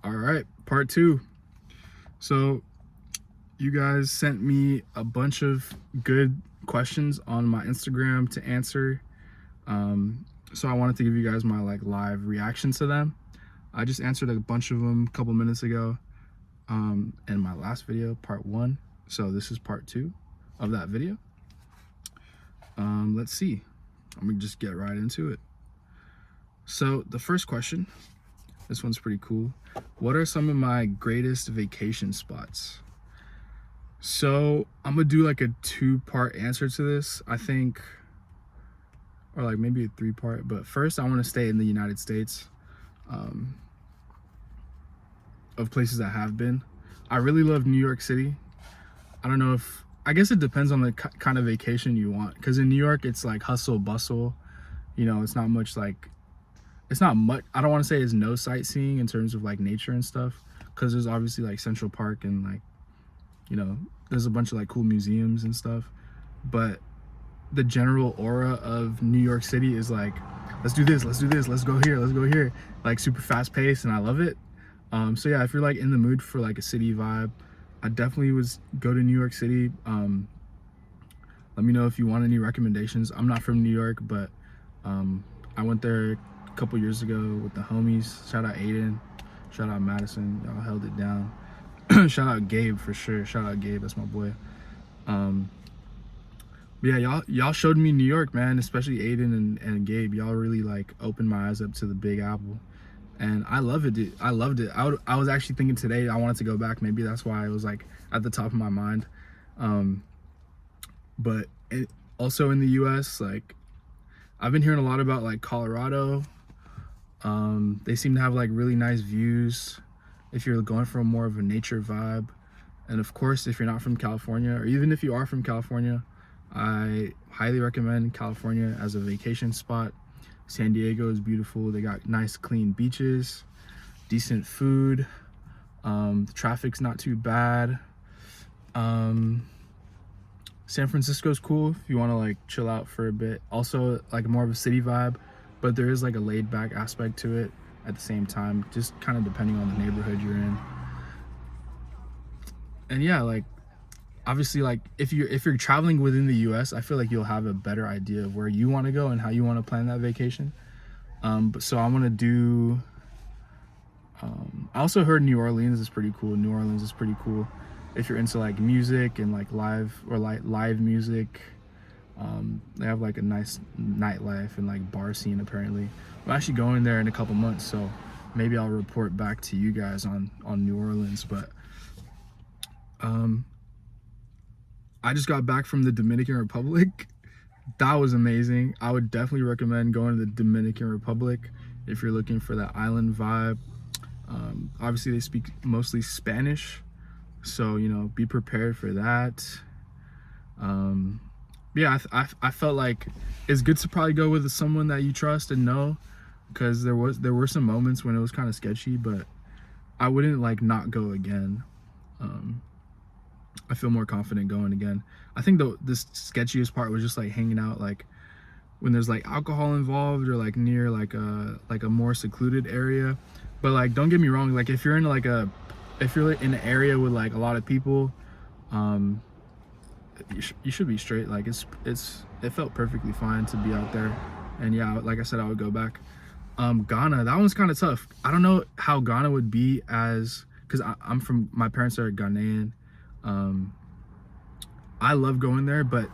All right, part two. So you guys sent me a bunch of good questions on my Instagram to answer. So I wanted to give you guys my live reactions to them. I just answered a bunch of them a couple minutes ago in my last video, part one. So this is part two of that video. Let's see. I'm gonna just get right into it. So the first question, this one's pretty cool. What are some of my greatest vacation spots? So I'm gonna do like a two-part answer to this, I think, or like maybe a three-part. But first, I want to stay in the United States. Of places I have been, I really love New York City. I don't know if, I guess it depends on the kind of vacation you want, because in New York it's like hustle bustle. You know, it's not much like, it's not much, I don't want to say it's no sightseeing in terms of like nature and stuff, because there's obviously like Central Park and like, you know, there's a bunch of like cool museums and stuff. But the general aura of New York City is like, let's do this, let's do this, let's go here, let's go here, like super fast paced, and I love it. So yeah, if you're like in the mood for like a city vibe, I definitely would go to New York City. Let me know if you want any recommendations. I'm not from New York, but I went there a couple years ago with the homies. Shout out Aiden, shout out Madison, y'all held it down. Shout out Gabe for sure. Shout out Gabe, that's my boy. But yeah, y'all showed me New York, man, especially Aiden and Gabe. Y'all really like opened my eyes up to the Big Apple, and I love it, dude. I loved it. I was actually thinking today I wanted to go back. Maybe that's why it was like at the top of my mind. But also in the US, like I've been hearing a lot about like Colorado. They seem to have like really nice views if you're going for more of a nature vibe. And of course, if you're not from California, or even if you are from California, I highly recommend California as a vacation spot. San Diego is beautiful. They got nice clean beaches, decent food. The traffic's not too bad. San Francisco's cool if you want to like chill out for a bit. Also like more of a city vibe, but there is like a laid back aspect to it at the same time, just kind of depending on the neighborhood you're in. And yeah, like obviously, like if you're traveling within the US, I feel like you'll have a better idea of where you want to go and how you want to plan that vacation. But so I want to do, I also heard New Orleans is pretty cool. New Orleans is pretty cool if you're into like music and like live music. They have like a nice nightlife and like bar scene apparently. I'm actually going there in a couple months, so maybe I'll report back to you guys on New Orleans. But I just got back from the Dominican Republic. That was amazing. I would definitely recommend going to the Dominican Republic if you're looking for that island vibe. Obviously they speak mostly Spanish, so you know, be prepared for that. Yeah, I felt like it's good to probably go with someone that you trust and know, because there were some moments when it was kind of sketchy, but I wouldn't like not go again. I feel more confident going again. I think the sketchiest part was just like hanging out like when there's like alcohol involved, or like near like a more secluded area. But like don't get me wrong, like if you're in an area with like a lot of people, you should be straight. Like it felt perfectly fine to be out there. And yeah, like I said, I would go back. Ghana, that one's kind of tough. I don't know how Ghana would be, as because I'm from, my parents are Ghanaian. I love going there, but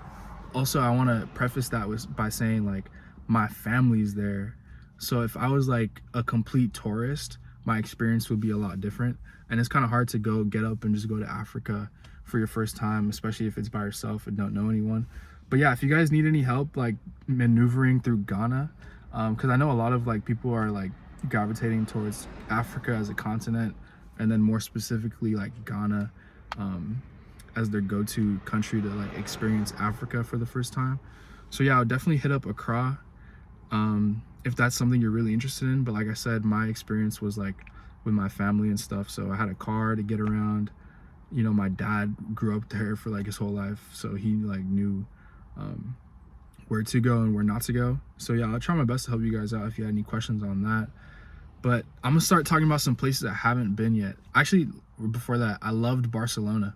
also I want to preface that by saying like my family's there, so if I was like a complete tourist, my experience would be a lot different. And it's kind of hard to get up and just go to Africa for your first time, especially if it's by yourself and don't know anyone. But yeah, if you guys need any help like maneuvering through Ghana, because I know a lot of like people are like gravitating towards Africa as a continent, and then more specifically like Ghana as their go-to country to like experience Africa for the first time. So yeah, I would definitely hit up Accra if that's something you're really interested in. But like I said, my experience was like with my family and stuff, so I had a car to get around. You know, my dad grew up there for like his whole life, so he like knew where to go and where not to go. So yeah, I'll try my best to help you guys out if you had any questions on that. But I'm gonna start talking about some places I haven't been yet. Actually, before that, I loved Barcelona.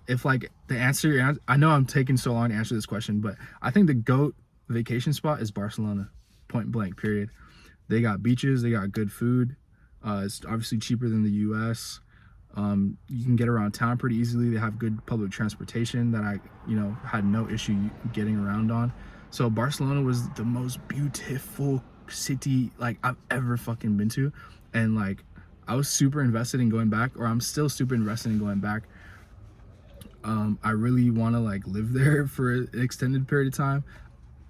If like the answer, I know I'm taking so long to answer this question, but I think the GOAT vacation spot is Barcelona, point blank, period. They got beaches, they got good food. It's obviously cheaper than the U.S. You can get around town pretty easily. They have good public transportation that I, had no issue getting around on. So Barcelona was the most beautiful city like I've ever fucking been to, and like I was super invested in going back, or I'm still super invested in going back. I really want to like live there for an extended period of time,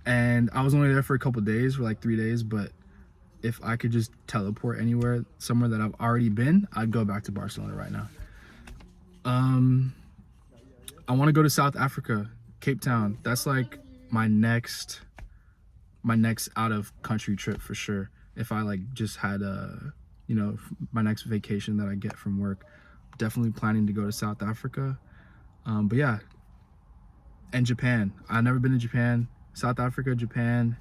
and I was only there for a couple days, for like 3 days, but if I could just teleport anywhere, somewhere that I've already been, I'd go back to Barcelona right now. I want to go to South Africa, Cape Town. That's like my next out of country trip for sure. If I like just had my next vacation that I get from work, definitely planning to go to South Africa. But yeah, and Japan. I've never been to Japan. South Africa, Japan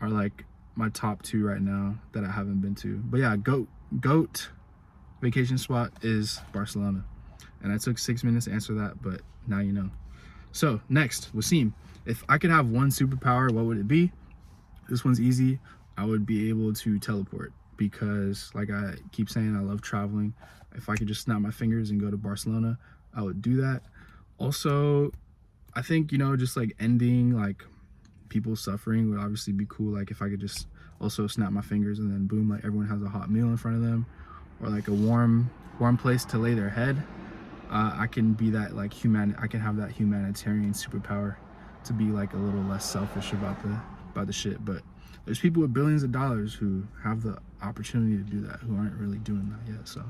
are like my top two right now that I haven't been to. But yeah, goat vacation spot is Barcelona. And I took 6 minutes to answer that, but now you know. So next, Wasim, if I could have one superpower, what would it be? This one's easy. I would be able to teleport, because like I keep saying, I love traveling. If I could just snap my fingers and go to Barcelona, I would do that. Also, I think, just like ending like people's suffering would obviously be cool. Like if I could just also snap my fingers and then boom, like everyone has a hot meal in front of them, or like a warm place to lay their head. I can be that like I can have that humanitarian superpower to be like a little less selfish about the shit. But there's people with billions of dollars who have the opportunity to do that, who aren't really doing that yet. So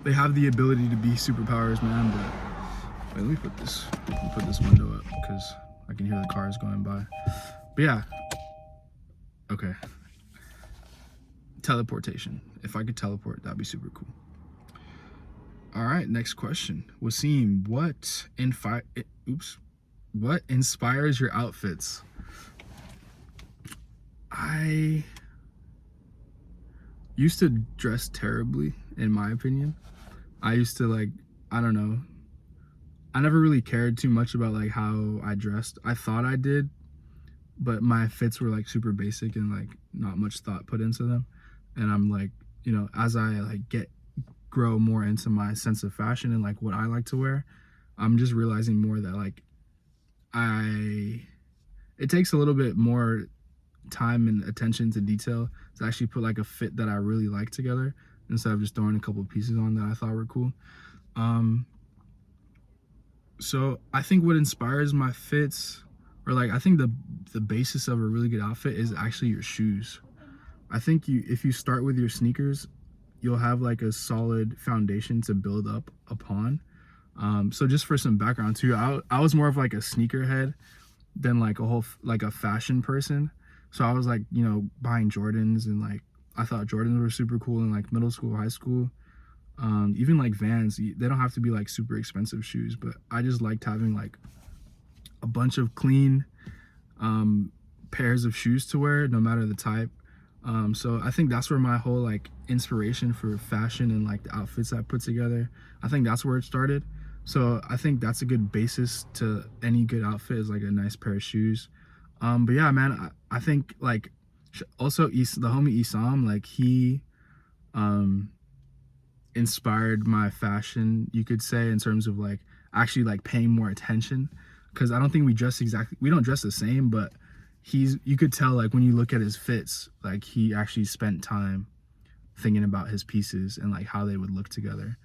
they have the ability to be superpowers, man. But wait, let me put this window up because I can hear the cars going by. But yeah, okay. Teleportation. If I could teleport, that'd be super cool. All right, next question. Wasim, what inspires your outfits? I used to dress terribly, in my opinion. I used to I don't know. I never really cared too much about like how I dressed. I thought I did, but my fits were like super basic and like not much thought put into them. And I'm like, as I like grow more into my sense of fashion and like what I like to wear, I'm just realizing more that like it takes a little bit more time and attention to detail to actually put like a fit that I really like together, instead of just throwing a couple pieces on that I thought were cool. So I think what inspires my fits, or like I think the basis of a really good outfit is actually your shoes. I think if you start with your sneakers, you'll have like a solid foundation to build up upon. So just for some background too, I was more of like a sneakerhead than like a fashion person. So I was like, buying Jordans, and like I thought Jordans were super cool in like middle school, high school. Even like Vans, they don't have to be like super expensive shoes, but I just liked having like a bunch of clean pairs of shoes to wear, no matter the type. So I think that's where my whole like inspiration for fashion and like the outfits I put together, I think that's where it started. So I think that's a good basis to any good outfit, is like a nice pair of shoes. But yeah, man, I think like also the homie Isam, like he inspired my fashion, you could say, in terms of like actually like paying more attention, because I don't think we don't dress the same, but you could tell like when you look at his fits, like he actually spent time thinking about his pieces and like how they would look together,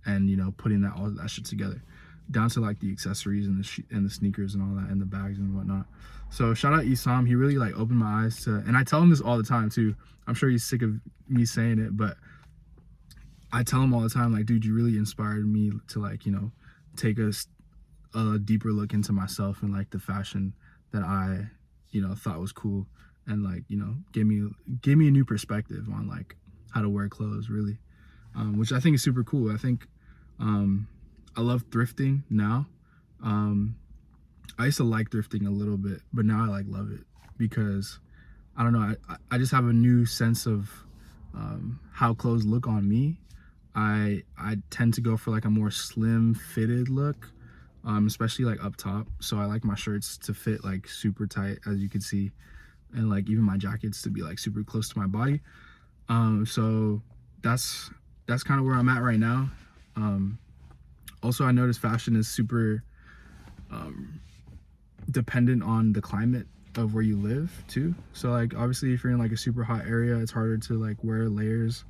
and putting all that shit together, down to like the accessories and the sneakers and all that, and the bags and whatnot. So shout out Isam, he really like opened my eyes to, and I tell him this all the time too. I'm sure he's sick of me saying it, but I tell him all the time, like, dude, you really inspired me to like take a deeper look into myself and like the fashion that I thought was cool, and like gave me a new perspective on like how to wear clothes, really, which I think is super cool. I think I love thrifting now. I used to like thrifting a little bit, but now I like love it, because I don't know, I just have a new sense of how clothes look on me, I tend to go for like a more slim fitted look, especially like up top. So I like my shirts to fit like super tight, as you can see, and like even my jackets to be like super close to my body. So that's kind of where I'm at right now. Also, I noticed fashion is super dependent on the climate of where you live too. So like obviously if you're in like a super hot area, it's harder to like wear layers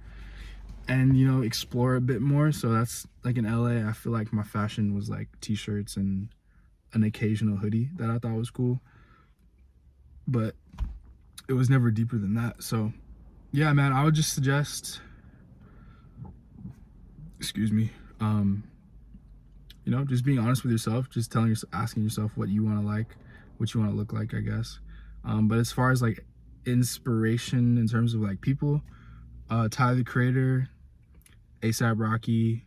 and, you know, explore a bit more. So that's like in LA, I feel like my fashion was like t-shirts and an occasional hoodie that I thought was cool, but it was never deeper than that. So yeah, man, I would just suggest, excuse me, you know, just being honest with yourself, just telling yourself, asking yourself what you want to like, what you want to look like, I guess. But as far as like inspiration in terms of like people, Tyler the Creator, A$AP Rocky,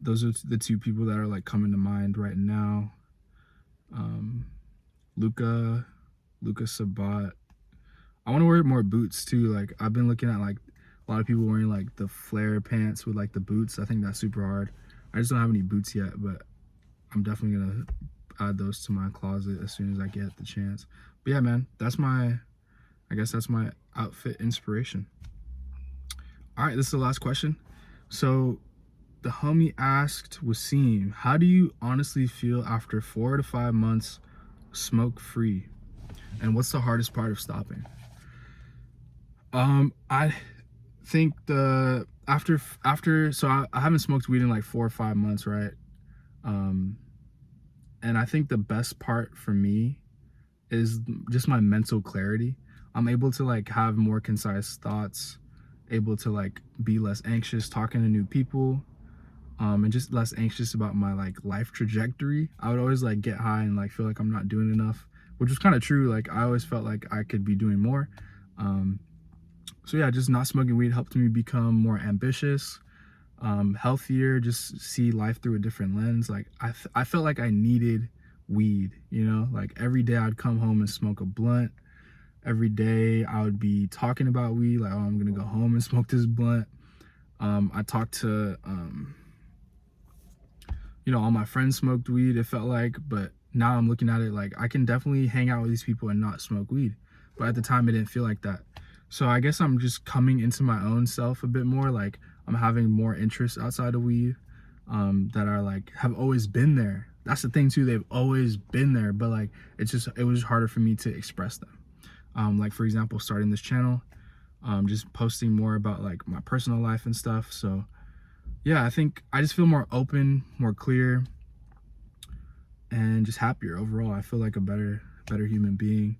those are the two people that are like coming to mind right now. Luca Sabat. I want to wear more boots too. Like I've been looking at like a lot of people wearing like the flare pants with like the boots. I think that's super hard. I just don't have any boots yet, but I'm definitely gonna add those to my closet as soon as I get the chance. But yeah, man, that's my, I guess that's my outfit inspiration. All right, this is the last question. So the homie asked Wasim, how do you honestly feel after 4 to 5 months smoke free? And what's the hardest part of stopping? I think the after so I haven't smoked weed in like 4 or 5 months, right? And I think the best part for me is just my mental clarity. I'm able to like have more concise thoughts, able to like be less anxious talking to new people, and just less anxious about my like life trajectory. I would always like get high and like feel like I'm not doing enough, which was kind of true. Like I always felt like I could be doing more. So yeah, just not smoking weed helped me become more ambitious, healthier, just see life through a different lens. Like I felt like I needed weed, you know, like every day I'd come home and smoke a blunt. Every day I would be talking about weed, like, oh, I'm gonna go home and smoke this blunt. I talked to, you know, all my friends smoked weed, it felt like, but now I'm looking at it like I can definitely hang out with these people and not smoke weed. But at the time it didn't feel like that. So I guess I'm just coming into my own self a bit more. Like I'm having more interests outside of weed, that are like, have always been there. That's the thing too, they've always been there, but like, it was just harder for me to express them. Like for example, starting this channel, just posting more about like my personal life and stuff. So yeah, I think I just feel more open, more clear, and just happier overall. I feel like a better human being.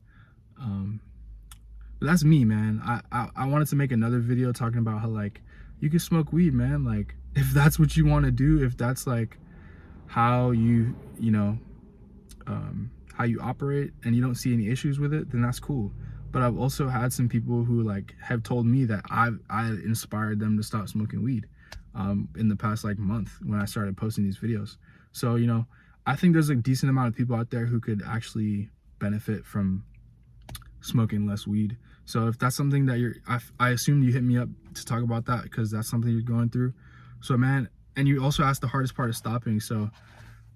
But that's me, man. I wanted to make another video talking about how like you can smoke weed, man. Like if that's what you want to do, if that's like how you know, how you operate and you don't see any issues with it, then that's cool. But I've also had some people who like have told me that I inspired them to stop smoking weed, in the past like month when I started posting these videos. So, you know, I think there's a decent amount of people out there who could actually benefit from smoking less weed. So if that's something that I assume you hit me up to talk about that because that's something you're going through. So man, and you also asked the hardest part of stopping. So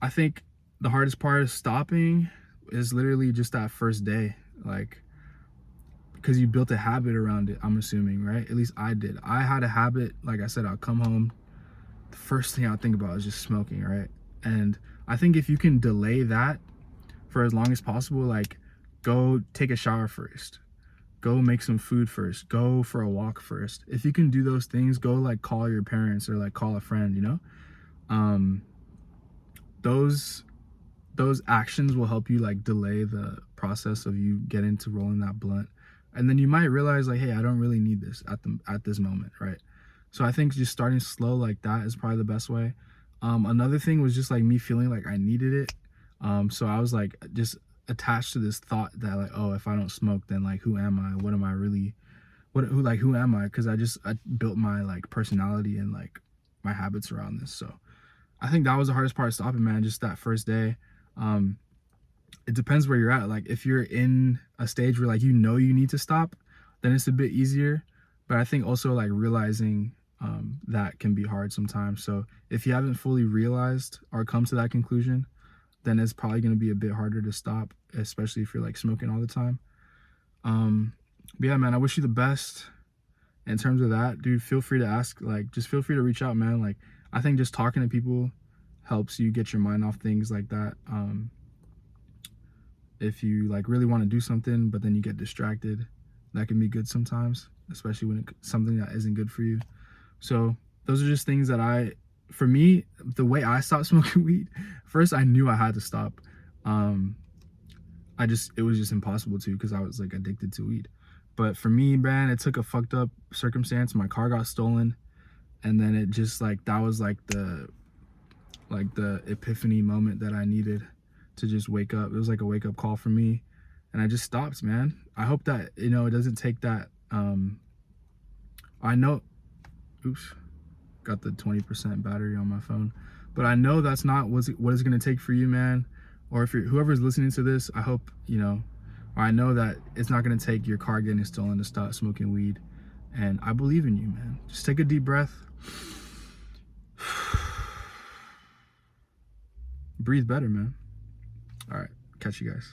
I think the hardest part of stopping is literally just that first day, like, because you built a habit around it, I'm assuming, right? At least I did. I had a habit, like I said, I'll come home, the first thing I'll think about is just smoking, right? And I think if you can delay that for as long as possible, like go take a shower first, go make some food first, go for a walk first. If you can do those things, go like call your parents or like call a friend, you know? Those actions will help you like delay the process of you getting to rolling that blunt. And then you might realize like, hey, I don't really need this at this moment, right? So I think just starting slow like that is probably the best way. Another thing was just like me feeling like I needed it. So I was like just attached to this thought that like, oh, if I don't smoke, then like who am I? What am I really? Who am I? Because I built my like personality and like my habits around this. So I think that was the hardest part of stopping, man. Just that first day. It depends where you're at. Like if you're in a stage where like you know you need to stop, then it's a bit easier. But I think also like realizing that can be hard sometimes. So if you haven't fully realized or come to that conclusion, then it's probably going to be a bit harder to stop, especially if you're like smoking all the time. But yeah, man, I wish you the best in terms of that, dude. Feel free to ask, like, just feel free to reach out, man. Like, I think just talking to people helps you get your mind off things like that. If you like really want to do something, but then you get distracted, that can be good sometimes, especially when it's something that isn't good for you. So those are just things that for me, the way I stopped smoking weed, first I knew I had to stop. It was just impossible to, because I was like addicted to weed. But for me, man, it took a fucked up circumstance. My car got stolen, and then it just like, that was like the epiphany moment that I needed to just wake up. It was like a wake up call for me, and I just stopped, man. I hope that, it doesn't take that. I know, oops, got the 20% battery on my phone, but I know that's not what it's going to take for you, man. Or if whoever's listening to this, I hope, I know that it's not going to take your car getting stolen to stop smoking weed. And I believe in you, man. Just take a deep breath. Breathe better, man. All right. Catch you guys.